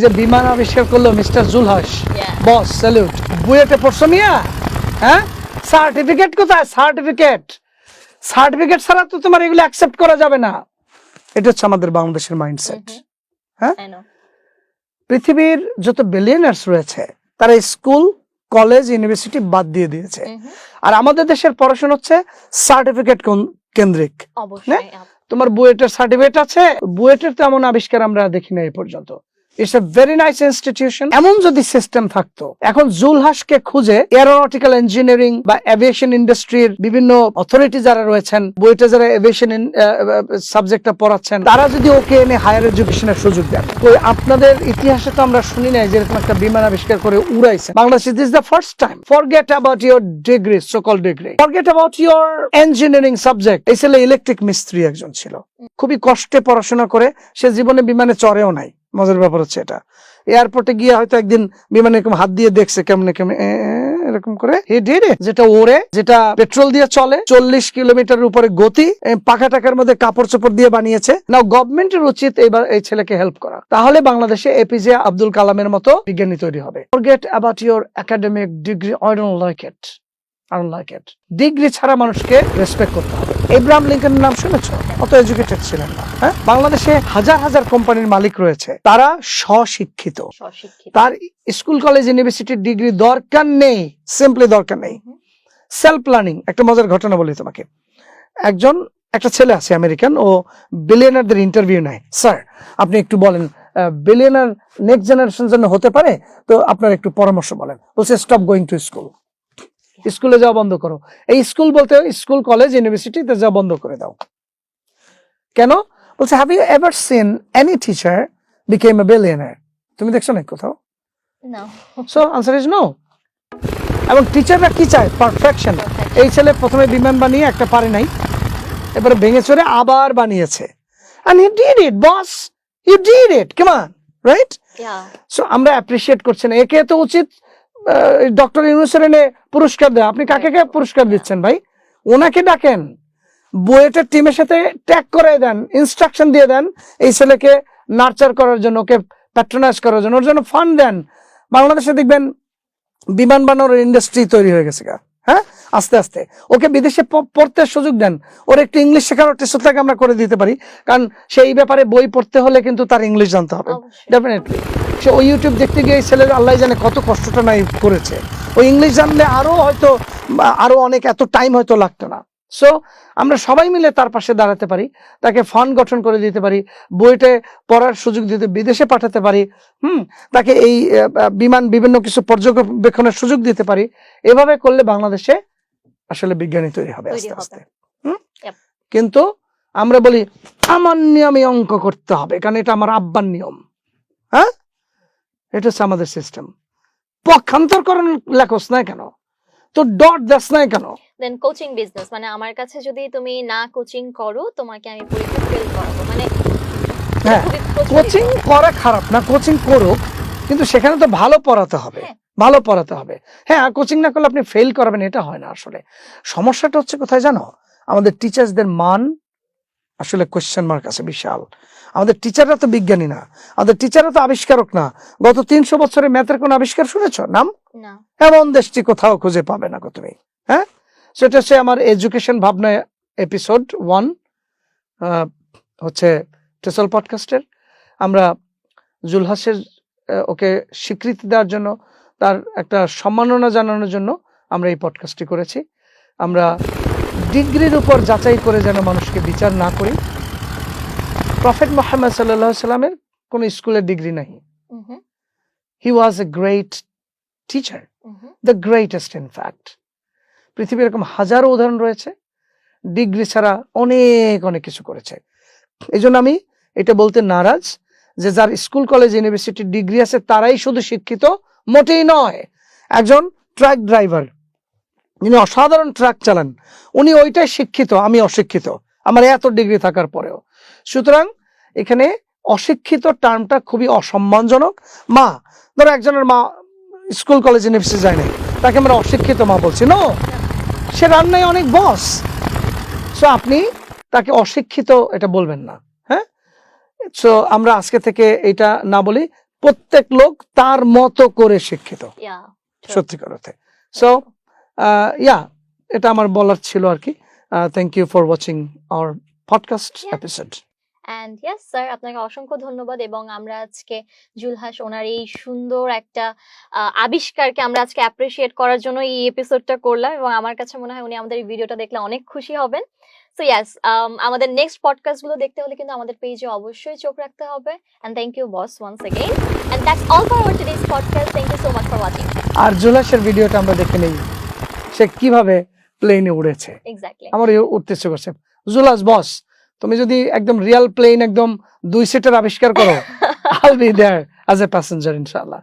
যে বিমান আবিষ্কার করলো মিস্টার জুলহাস, বস স্যালুট। বুয়েটে পড়ছো মিয়া? হ্যাঁ, সার্টিফিকেট কোথায়? সার্টিফিকেট ছাড়া তো তোমার এগুলো অ্যাকসেপ্ট করা যাবে না। এটা হচ্ছে আমাদের বাংলাদেশের মাইন্ডসেট। হ্যাঁ, পৃথিবীর যত বিলিয়নার্স রয়েছে তারা স্কুল, কলেজ, ইউনিভার্সিটি বাদ দিয়ে দিয়েছে। আর আমাদের দেশের পড়াশোনা হচ্ছে সার্টিফিকেট কেন্দ্রিক। তোমার বুয়েটের সার্টিফিকেট আছে, বুয়েটের তো এমন আবিষ্কার আমরা দেখি না এই পর্যন্ত। It's a very nice institution. এমন যদি সিস্টেম থাকতো, এখন জুলহাসকে খুঁজে এরোনটিক্যাল ইঞ্জিনিয়ারিং বা এভিয়েশন ইন্ডাস্ট্রির বিভিন্ন অথরিটি যারা রয়েছেন, বুয়েটে যারা এভিয়েশন সাবজেক্টটা পড়াচ্ছেন, তারা যদি ওকে এনে হায়ার এডুকেশনের সুযোগ দেন। ওই আপনাদের ইতিহাসে তো আমরা শুনি নাই যেরকম একটা বিমান আবিষ্কার করে উড়াইছে Bangladesh. This the first time. Forget about your degree, so call degree, forget about your engineering subject. এই ছেলে ইলেকট্রিক মিস্ত্রি একজন ছিল, খুবই কষ্টে পড়াশোনা করে সে জীবনে বিমানে চড়েও নাই। মজার ব্যাপার হচ্ছে এটা, এয়ারপোর্টে গিয়ে হয়তো একদিন বিমানে এরকম হাত দিয়ে দেখছে কেমনে কেমনে এরকম করে যেটা ওড়ে, যেটা পেট্রোল দিয়ে চলে, 40 কিলোমিটার উপরে গতি, পাখা টাকার মধ্যে কাপড় চোপড় দিয়ে বানিয়েছে। নাও গভর্নমেন্টের উচিত এবার এই ছেলেকে হেল্প করা, তাহলে বাংলাদেশে এপিজে আব্দুল কালামের মতো বিজ্ঞানী তৈরি হবে। Forget about your academic degree, I don't like it, I don't like it. Degree ছাড়া মানুষকে রেসপেক্ট করতে হবে। এব্রাহাম লিঙ্কনের নাম শুনেছো? অত এডুকেটেড ছিলেন না। হ্যাঁ, বাংলাদেশে হাজার হাজার কোম্পানির মালিক রয়েছে, তারা স্বশিক্ষিত। তার স্কুল, কলেজ, ইউনিভার্সিটির ডিগ্রি দরকার নেই, সিম্পলি দরকার নেই। Self planning. একটা মজার ঘটনা বলি তোমাকে। একটা ছেলে আছে আমেরিকান, ও বিলিয়নারদের ইন্টারভিউ নেয়। স্যার আপনি একটু বলেন বিলিয়নার নেক্সট জেনারেশন জন্য হতে পারে, তো আপনার একটু পরামর্শ বলেন। বলছে স্টপ গোয়িং টু স্কুল, স্কুলে যাওয়া বন্ধ করো। এই স্কুল বলতে স্কুল, কলেজ, ইউনিভার্সিটিতে যাওয়া বন্ধ করে দাও। কেন? বলছে have you ever seen any teacher became a billionaire? তুমি দেখছো না কোথাও? No. So answer is no. এবং টিচাররা কি চায়? পারফেকশন। এই ছেলে প্রথমে বিমান বানিয়ে একটা পারে নাই, এবারে ভেঙে চড়ে আবার বানিয়েছে। And he did it, boss. You did it. Come on, right? Yeah. So আমরা অ্যাপ্রিশিয়েট করছি না। একে তো উচিত ডক্টর ইউনূসের এনে পুরস্কার দেয়। আপনি কাকে পুরস্কার দিচ্ছেন ভাই? ওনাকে ডাকেন, বুয়েটের টিমের সাথে ট্যাগ করে দেন, ইনস্ট্রাকশন দিয়ে দেন এই ছেলেকে নার্চার করার জন্য, ওকে প্যাট্রোনাইজ করার জন্য, ওর জন্য ফান্ড দেন। বাংলাদেশে দেখবেন বিমান বানানোর ইন্ডাস্ট্রি তৈরি হয়ে গেছে। হ্যাঁ, আস্তে আস্তে ওকে বিদেশে পড়তে সুযোগ দেন। ওর একটু ইংলিশ শেখানোর টেস্টটাকে আমরা করে দিতে পারি, কারণ সেই ব্যাপারে বই পড়তে হলে কিন্তু তার ইংলিশ জানতে হবে ডেফিনেটলি। সে ওই ইউটিউব দেখতে গিয়ে ছেলের আল্লাহ জানে কত কষ্টটা নাই করেছে। ওই ইংলিশ জানলে আরো অনেক এত টাইম হয়তো লাগতো না। সো আমরা সবাই মিলে তার পাশে দাঁড়াতে পারি, তাকে ফান্ড গঠন করে দিতে পারি, বইতে পড়ার সুযোগ দিতে, বিদেশে পাঠাতে পারি। তাকে এই বিমান বিভিন্ন কিছু পর্যবেক্ষণের সুযোগ দিতে পারি। এভাবে করলে বাংলাদেশে আসলে বিজ্ঞানী তৈরি হবে আস্তে আস্তে। কিন্তু আমরা বলি আমার নিয়মে অঙ্ক করতে হবে, কারণ এটা আমার আব্বার নিয়ম। হ্যাঁ, এটা হচ্ছে আমাদের সিস্টেম। পক্ষান্তরকরণ লেখস নাই কেন? তো ডট দাস নাই কেন? দেন কোচিং বিজনেস, মানে আমার কাছে যদি তুমি না কোচিং করো তোমাকে আমি পরীক্ষা ফেল করাবো, মানে হ্যাঁ, কোচিং করা খারাপ না, কোচিং করুক, কিন্তু সেখানে তো ভালো পড়াতে হবে, ভালো পড়াতে হবে। হ্যাঁ, কোচিং না করলে আপনি ফেল করাবেন, এটা হয় না। আসলে সমস্যাটা হচ্ছে কোথায় জানো? আমাদের টিচার্সদের মান আসলে কোয়েশ্চেন মার্ক আছে বিশাল। আমাদের টিচাররা তো বিজ্ঞানী না, আমাদের টিচাররা তো আবিষ্কারক না। গত 300 বছরে ম্যাথের কোন আবিষ্কার শুনেছো নাম? না। এমন দেশটি কোথাও খুঁজে পাবে না তুমি। হ্যাঁ, সেটা হচ্ছে আমার এডুকেশন ভাবনা এপিসোড 1 হচ্ছে টেসল পডকাস্টের। আমরা জুলহাসের ওকে স্বীকৃতি দেওয়ার জন্য, তার একটা সম্মাননা জানানোর জন্য আমরা এই পডকাস্টটি করেছি। আমরা ডিগ্রির উপর যাচাই করে যেন মানুষকে বিচার না করি। প্রফেট মুহাম্মদ সাল্লাল্লাহু আলাইহি সাল্লামের কোন স্কুলের ডিগ্রি নাই। He was a great teacher, the greatest in fact. পৃথিবীর এরকম হাজারো উদাহরণ রয়েছে, ডিগ্রি ছাড়া অনেক অনেক কিছু করেছে। এই জন্য আমি এটা বলতে নারাজ যে যার স্কুল, কলেজ, ইউনিভার্সিটির ডিগ্রি আছে তারাই শুধু শিক্ষিত, মোটেই নয়। একজন ট্রাক ড্রাইভার, যিনি অসাধারণ ট্রাক চালান, উনি ওইটাই শিক্ষিত, আমি অশিক্ষিত, আমার এত ডিগ্রি থাকার পরেও। সুতরাং এখানে অশিক্ষিত টার্মটা খুবই অসম্মানজনক। মা, ধরো একজনের মা স্কুল, কলেজ, ইউনিভার্সিটি যায় নাই, তাকে আমরা অশিক্ষিত মা বলছি? নো, সে রান্নায় অনেক বস। সো আপনি তাকে অশিক্ষিত এটা বলবেন না। হ্যাঁ, সো আমরা আজকে থেকে এটা না বলি, প্রত্যেক লোক তার মতো করে শিক্ষিত, Yeah, true. সত্যিকার অর্থে। সো এটা আমার বলার ছিল আর কি। Thank you for watching our podcast Yeah. Episode. And yes sir, আপনাকে অসংখ্য ধন্যবাদ। এবং আমরা আজকে জুলহাস ওনার এই সুন্দর একটা আবিষ্কারকে আমরা আজকে অ্যাপ্রিসিয়েট করার জন্য এই এপিসোডটা করলাম, এবং আমার কাছে মনে হয় উনি আমাদের এই ভিডিওটা দেখলে অনেক খুশি হবেন। সো ইয়েস, আমাদের নেক্সট পডকাস্ট গুলো দেখতে হলে কিন্তু আমাদের পেজে অবশ্যই চোখ রাখতে হবে। And thank you boss once again, and that's all for our today's podcast. Thank you so much for watching. আর জুলহাসের ভিডিওটা আমরা দেখে নেই, সে কিভাবে প্লেনে উড়েছে। এক্স্যাক্টলি। আমার উঠতে ইচ্ছে করছে। জুলহাস বস, তুমি যদি একদম রিয়েল প্লেন একদম 2 সিটের আবিষ্কার করো, I'll be there as a passenger ইনশাআল্লাহ।